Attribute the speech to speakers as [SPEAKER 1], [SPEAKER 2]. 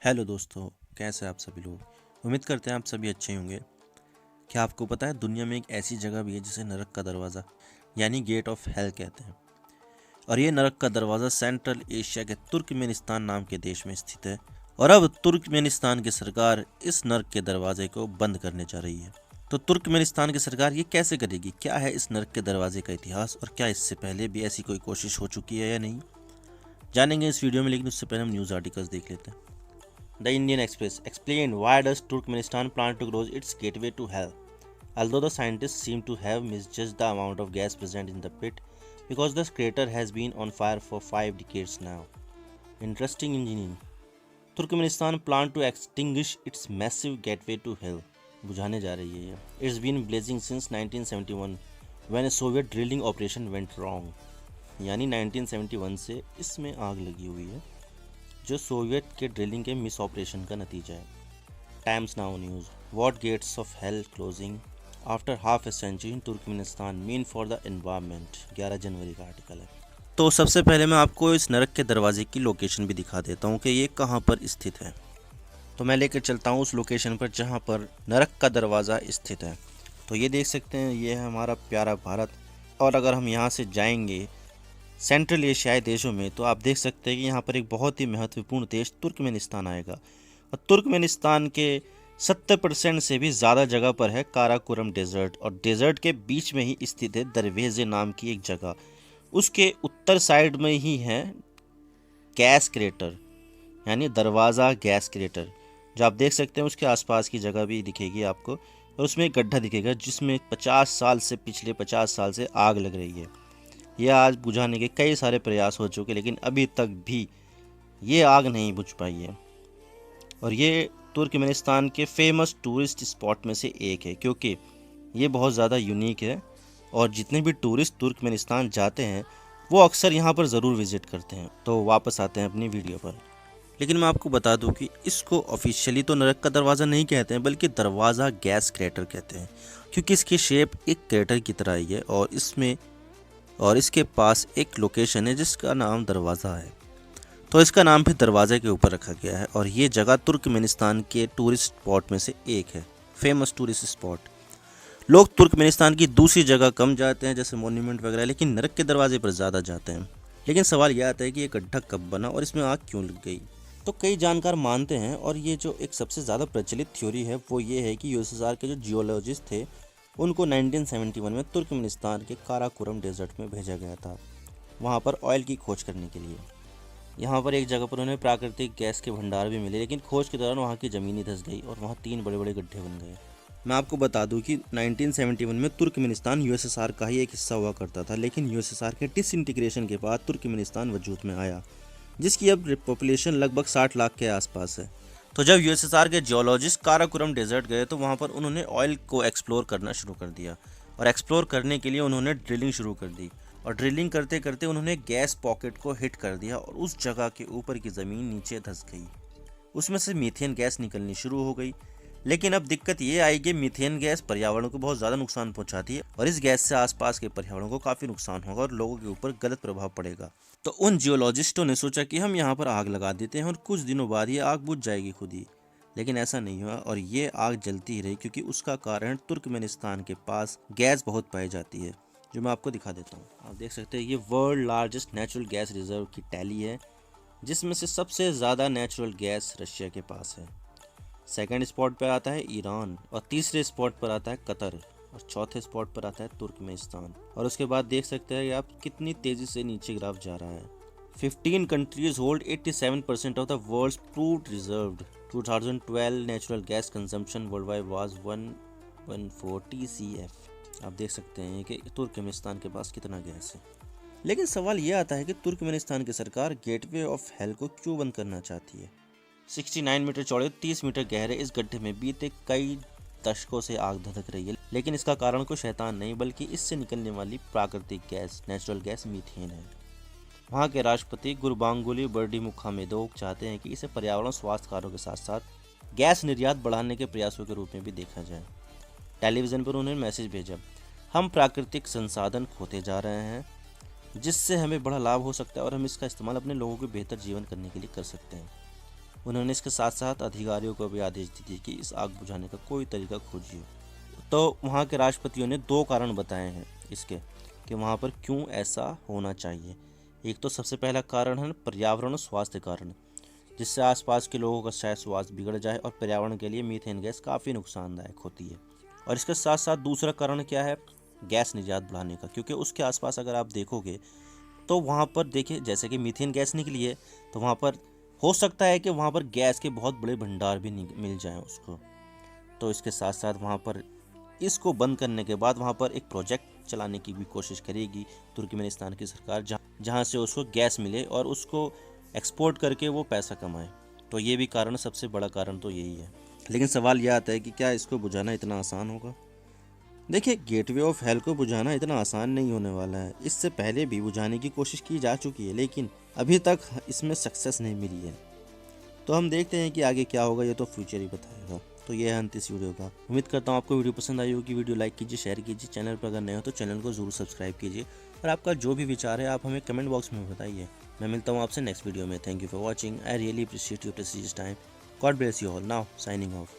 [SPEAKER 1] Hello दोस्तों, कैसे हैं आप सभी लोग। उम्मीद करते हैं आप सभी अच्छे होंगे। क्या आपको पता है दुनिया में एक ऐसी जगह भी है जिसे नरक का दरवाज़ा यानी गेट ऑफ हेल कहते हैं। और ये नरक का दरवाज़ा सेंट्रल एशिया के तुर्कमेनिस्तान नाम के देश में स्थित है। और अब तुर्कमेनिस्तान की सरकार इस नरक के दरवाजे को बंद करने जा रही है। तो तुर्कमेनिस्तान की सरकार ये कैसे करेगी, क्या है इस नरक के दरवाजे का इतिहास और क्या इससे पहले भी ऐसी कोई कोशिश हो चुकी है या नहीं, जानेंगे इस वीडियो में। लेकिन उससे पहले हम न्यूज़ आर्टिकल्स देख लेते हैं। The Indian Express explained why does Turkmenistan plan to close its gateway to hell. Although the scientists seem to have misjudged the amount of gas present in the pit because the crater has been on fire for 5 decades now. Interesting engineering. Turkmenistan plan to extinguish its massive gateway to hell. बुझाने जा रही है ये. It's been blazing since 1971 when a Soviet drilling operation went wrong. यानी 1971 से इसमें आग लगी हुई है जो सोवियत के ड्रिलिंग के मिस ऑपरेशन का नतीजा है। Times Now news, what gates of hell closing after half a century in Turkmenistan mean for the environment, 11 जनवरी का आर्टिकल है। तो सबसे पहले मैं आपको इस नरक के दरवाजे की लोकेशन भी दिखा देता हूँ कि ये कहाँ पर स्थित है। तो मैं लेकर चलता हूँ उस लोकेशन पर जहाँ पर नरक का दरवाज़ा स्थित है। तो ये देख सकते हैं, ये है हमारा प्यारा भारत। और अगर हम यहाँ से जाएंगे सेंट्रल एशियाई देशों में तो आप देख सकते हैं कि यहाँ पर एक बहुत ही महत्वपूर्ण देश तुर्कमेनिस्तान आएगा। और तुर्कमेनिस्तान के 70% से भी ज़्यादा जगह पर है काराकोरम डेजर्ट, और डेजर्ट के बीच में ही स्थित है दरवेजे नाम की एक जगह। उसके उत्तर साइड में ही है गैस क्रेटर यानी दरवाज़ा गैस क्रेटर, जो आप देख सकते हैं। उसके आसपास की जगह भी दिखेगी आपको, और उसमें एक गड्ढा दिखेगा जिसमें पिछले 50 साल से आग लग रही है। यह आज बुझाने के कई सारे प्रयास हो चुके, लेकिन अभी तक भी ये आग नहीं बुझ पाई है। और ये तुर्कमेनिस्तान के फेमस टूरिस्ट स्पॉट में से एक है, क्योंकि ये बहुत ज़्यादा यूनिक है। और जितने भी टूरिस्ट तुर्कमेनिस्तान जाते हैं वो अक्सर यहाँ पर ज़रूर विज़िट करते हैं। तो वापस आते हैं अपनी वीडियो पर। लेकिन मैं आपको बता दूं कि इसको ऑफिशियली तो नरक का दरवाज़ा नहीं कहते हैं, बल्कि दरवाज़ा गैस क्रेटर कहते हैं, क्योंकि इसकी शेप एक क्रेटर की तरह ही है। और इसके पास एक लोकेशन है जिसका नाम दरवाज़ा है, तो इसका नाम भी दरवाजे के ऊपर रखा गया है। और ये जगह तुर्कमेनिस्तान के टूरिस्ट स्पॉट में से एक है, फेमस टूरिस्ट स्पॉट। लोग तुर्कमेनिस्तान की दूसरी जगह कम जाते हैं जैसे मॉन्यूमेंट वगैरह, लेकिन नरक के दरवाजे पर ज़्यादा जाते हैं। लेकिन सवाल यह आता है कि ये गड्ढा कब बना और इसमें आग क्यों लग गई। तो कई जानकार मानते हैं, और ये जो एक सबसे ज़्यादा प्रचलित थ्योरी है वो ये है कि यूएसएसआर के जो जियोलॉजिस्ट थे उनको 1971 में तुर्कमेनिस्तान के काराकोरम डेजर्ट में भेजा गया था, वहाँ पर ऑयल की खोज करने के लिए। यहाँ पर एक जगह पर उन्हें प्राकृतिक गैस के भंडार भी मिले, लेकिन खोज के दौरान वहाँ की ज़मीन ही धंस गई और वहाँ 3 बड़े बड़े गड्ढे बन गए। मैं आपको बता दूं कि 1971 में तुर्कमेनिस्तान यूएसएसआर का ही एक हिस्सा हुआ करता था, लेकिन यूएसएसआर के डिसइंटीग्रेशन के बाद तुर्कमेनिस्तान वजूद में आया, जिसकी अब पॉपुलेशन लगभग 60 लाख के आसपास है। तो जब यूएसएसआर के जियोलॉजिस्ट काराकोरम डेजर्ट गए तो वहाँ पर उन्होंने ऑयल को एक्सप्लोर करना शुरू कर दिया, और एक्सप्लोर करने के लिए उन्होंने ड्रिलिंग शुरू कर दी। और ड्रिलिंग करते करते उन्होंने गैस पॉकेट को हिट कर दिया और उस जगह के ऊपर की ज़मीन नीचे धंस गई। उसमें से मीथेन गैस निकलनी शुरू हो गई। लेकिन अब दिक्कत ये आई कि मीथेन गैस पर्यावरण को बहुत ज़्यादा नुकसान पहुंचाती है, और इस गैस से आसपास के पर्यावरण को काफ़ी नुकसान होगा और लोगों के ऊपर गलत प्रभाव पड़ेगा। तो उन जियोलॉजिस्टों ने सोचा कि हम यहाँ पर आग लगा देते हैं और कुछ दिनों बाद ये आग बुझ जाएगी खुद ही। लेकिन ऐसा नहीं हुआ, और ये आग जलती ही रही, क्योंकि उसका कारण तुर्कमेनिस्तान के पास गैस बहुत पाई जाती है, जो मैं आपको दिखा देता हूँ। आप देख सकते हैं, ये world largest natural gas reserve की टैली है, जिसमें से सबसे ज़्यादा नेचुरल गैस रशिया के पास है। सेकंड स्पॉट पर आता है ईरान, और तीसरे स्पॉट पर आता है कतर, और चौथे स्पॉट पर आता है तुर्कमेनिस्तान। और उसके बाद देख सकते हैं कि आप कितनी तेज़ी से नीचे ग्राफ जा रहा है। 15 countries hold 87% of the world's proved reserved. 2012 natural gas consumption worldwide was 114 TCF. आप देख सकते हैं कि तुर्कमेनिस्तान के पास कितना गैस है। लेकिन सवाल यह आता है कि तुर्कमेनिस्तान की सरकार गेटवे ऑफ हेल को क्यों बंद करना चाहती है। 69 मीटर चौड़े 30 मीटर गहरे इस गड्ढे में बीते कई दशकों से आग धधक रही है, लेकिन इसका कारण कोई शैतान नहीं, बल्कि इससे निकलने वाली प्राकृतिक गैस नेचुरल गैस मीथेन है। वहाँ के राष्ट्रपति गुरबांगुली बर्डीमुखामेदोव चाहते हैं कि इसे पर्यावरण स्वास्थ्य कार्यों के साथ साथ गैस निर्यात बढ़ाने के प्रयासों के रूप में भी देखा जाए। टेलीविज़न पर उन्होंने मैसेज भेजा, हम प्राकृतिक संसाधन खोते जा रहे हैं जिससे हमें बड़ा लाभ हो सकता है और हम इसका इस्तेमाल अपने लोगों के बेहतर जीवन करने के लिए कर सकते हैं। उन्होंने इसके साथ साथ अधिकारियों को भी आदेश दिए कि इस आग बुझाने का कोई तरीका खोजिए। तो वहाँ के राष्ट्रपतियों ने 2 कारण बताए हैं इसके कि वहाँ पर क्यों ऐसा होना चाहिए। एक तो सबसे पहला कारण है पर्यावरण और स्वास्थ्य कारण, जिससे आसपास के लोगों का शायद स्वास्थ्य बिगड़ जाए, और पर्यावरण के लिए मीथेन गैस काफ़ी नुकसानदायक होती है। और इसके साथ साथ दूसरा कारण क्या है, गैस निर्यात बढ़ाने का, क्योंकि उसके आसपास अगर आप देखोगे तो वहाँ पर देखिए जैसे कि मीथेन गैस निकली है, तो वहाँ पर हो सकता है कि वहाँ पर गैस के बहुत बड़े भंडार भी मिल जाएं उसको। तो इसके साथ साथ वहाँ पर इसको बंद करने के बाद वहाँ पर एक प्रोजेक्ट चलाने की भी कोशिश करेगी तुर्कमेनिस्तान की सरकार, जहाँ से उसको गैस मिले और उसको एक्सपोर्ट करके वो पैसा कमाए। तो ये भी कारण, सबसे बड़ा कारण तो यही है। लेकिन सवाल यह आता है कि क्या इसको बुझाना इतना आसान होगा। देखिए, गेटवे ऑफ हेल को बुझाना इतना आसान नहीं होने वाला है। इससे पहले भी बुझाने की कोशिश की जा चुकी है, लेकिन अभी तक इसमें सक्सेस नहीं मिली है। तो हम देखते हैं कि आगे क्या होगा, ये तो फ्यूचर ही बताएगा। तो ये है अंत इस वीडियो का। उम्मीद करता हूँ आपको वीडियो पसंद आई होगी। वीडियो लाइक कीजिए, शेयर कीजिए, चैनल पर अगर नए हो तो चैनल को जरूर सब्सक्राइब कीजिए, और आपका जो भी विचार है आप हमें कमेंट बॉक्स में बताइए। मैं मिलता हूँ आपसे नेक्स्ट वीडियो में। Thank you for watching. I really appreciate your precious time. God bless you all. Now signing off.